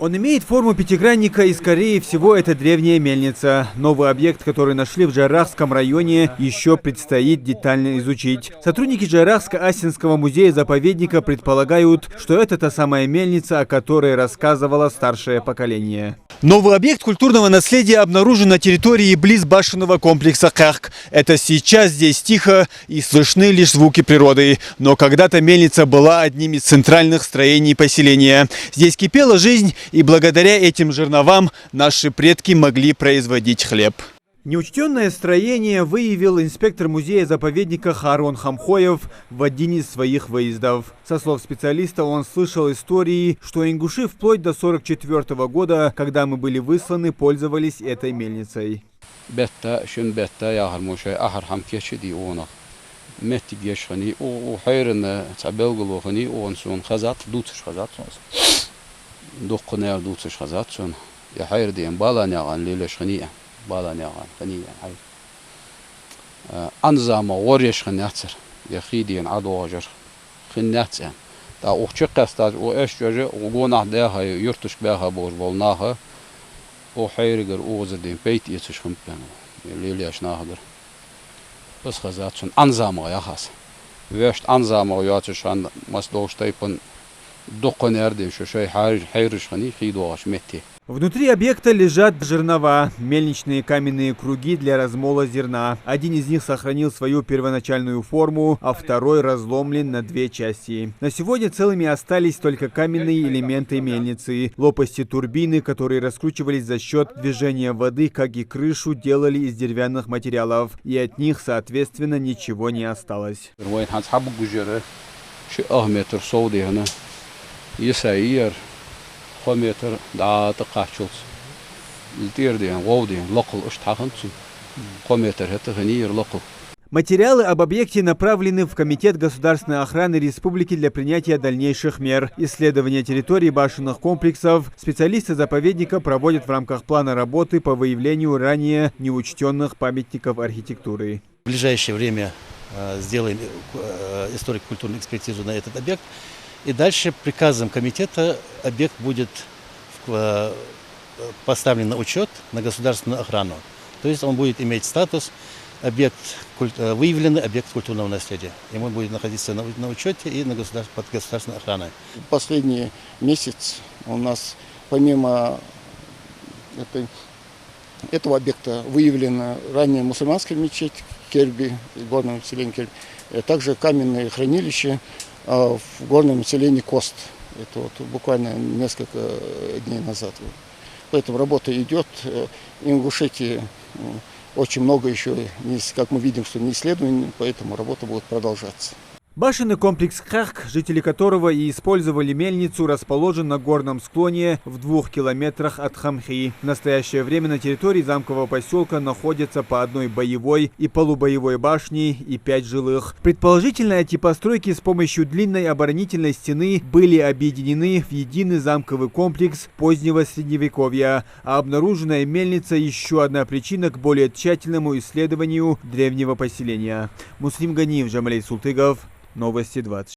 Он имеет форму пятигранника и, скорее всего, это древняя мельница. Новый объект, который нашли в Джарахском районе, еще предстоит детально изучить. Сотрудники Джарахско-Асинского музея-заповедника предполагают, что это та самая мельница, о которой рассказывало старшее поколение. Новый объект культурного наследия обнаружен на территории близ башенного комплекса Кахк. Это сейчас здесь тихо и слышны лишь звуки природы. Но когда-то мельница была одним из центральных строений поселения. Здесь кипела жизнь, и благодаря этим жерновам наши предки могли производить хлеб. Неучтенное строение выявил инспектор музея-заповедника Харон Хамхоев в один из своих выездов. Со слов специалиста, он слышал истории, что ингуши вплоть до 1944 года, когда мы были высланы, пользовались этой мельницей. Анзама ореш хнятер, яхидин адожер, хнятер. Та ухчекастаж, у эшжеже, у гонах деха, юртуш беха бож волнаха, у хайригер озердин пейт ецеш хмпен, лилияш нахдер. Бас хазатшен анзама яхас. Вешт анзама ячешан масдоштайпен доконердин, шушай хайриш хни хидоаш метти. Внутри объекта лежат жернова, мельничные каменные круги для размола зерна. Один из них сохранил свою первоначальную форму, а второй разломлен на две части. На сегодня целыми остались только каменные элементы мельницы. Лопасти турбины, которые раскручивались за счет движения воды, как и крышу, делали из деревянных материалов. И от них, соответственно, ничего не осталось. Материалы об объекте направлены в Комитет государственной охраны республики для принятия дальнейших мер. Исследования территории башенных комплексов специалисты заповедника проводят в рамках плана работы по выявлению ранее неучтенных памятников архитектуры. В ближайшее время сделаем историко-культурную экспертизу на этот объект. И дальше приказом комитета объект будет поставлен на учет на государственную охрану. То есть он будет иметь статус объект выявленный объект культурного наследия. Ему будет находиться на учете и под государственной охраной. Последний месяц у нас помимо этого объекта выявлена ранее мусульманская мечеть Керби, горное население Керби, также каменные хранилища в горном населении Кост. Это вот буквально несколько дней назад. Поэтому работа идет. Ингушетии очень много еще, как мы видим, что не исследований, поэтому работа будет продолжаться. Башенный комплекс Кахк, жители которого и использовали мельницу, расположен на горном склоне в 2 километрах от Хамхи. В настоящее время на территории замкового поселка находятся по одной боевой и полубоевой башни и 5 жилых. Предположительно, эти постройки с помощью длинной оборонительной стены были объединены в единый замковый комплекс позднего средневековья, а обнаруженная мельница – еще одна причина к более тщательному исследованию древнего поселения. Муслим Ганиев, Джамалей Султыгов. Новости 20.